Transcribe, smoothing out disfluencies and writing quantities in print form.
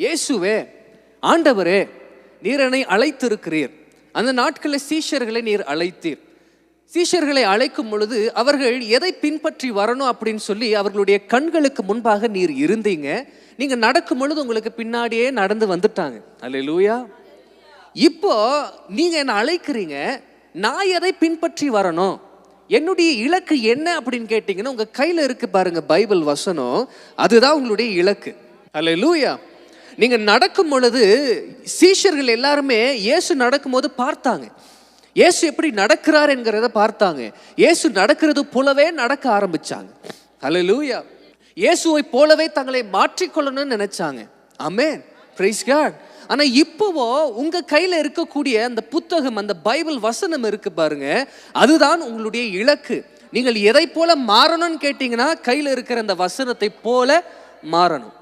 இயேசுவே, ஆண்டவரே, நீர் என்னை அழைத்திருக்கிறீர். அந்த நாட்களில் சீஷர்களை நீர் அழைத்தீர். சீஷர்களை அழைக்கும் பொழுது அவர்கள் எதை பின்பற்றி வரணும் அப்படின்னு சொல்லி அவர்களுடைய கண்களுக்கு முன்பாக நீர் இருந்தீங்க. நீங்க நடக்கும் பொழுது உங்களுக்கு பின்னாடியே நடந்து வந்துட்டாங்க. அல்லேலூயா. இப்போ நீங்க என்ன அழைக்கிறீங்க, நான் எதை பின்பற்றி வரணும், என்னுடைய இலக்கு என்ன அப்படின்னு கேட்டீங்கன்னா, உங்க கையில இருக்கு பாருங்க பைபிள் வசனம், அதுதான் உங்களுடைய இலக்கு. அல்லேலூயா. நீங்க நடக்கும் பொழுது சீஷர்கள் எல்லாருமே இயேசு நடக்கும்போது பார்த்தாங்க. இயேசு எப்படி நடக்கிறார் என்கிறத பார்த்தாங்க. இயேசு நடக்கிறது போலவே நடக்க ஆரம்பிச்சாங்க. அல்லேலூயா. இயேசுவை போலவே தங்களை மாற்றிக்கொள்ளணும்னு நினைச்சாங்க. ஆமென், பிரைஸ் காட். ஆனா இப்போவோ உங்க கையில இருக்கக்கூடிய அந்த புத்தகம், அந்த பைபிள் வசனம் இருக்கு பாருங்க, அதுதான் உங்களுடைய இலக்கு. நீங்கள் எதை போல மாறணும்னு கேட்டீங்கன்னா கையில இருக்கிற அந்த வசனத்தை போல மாறணும்.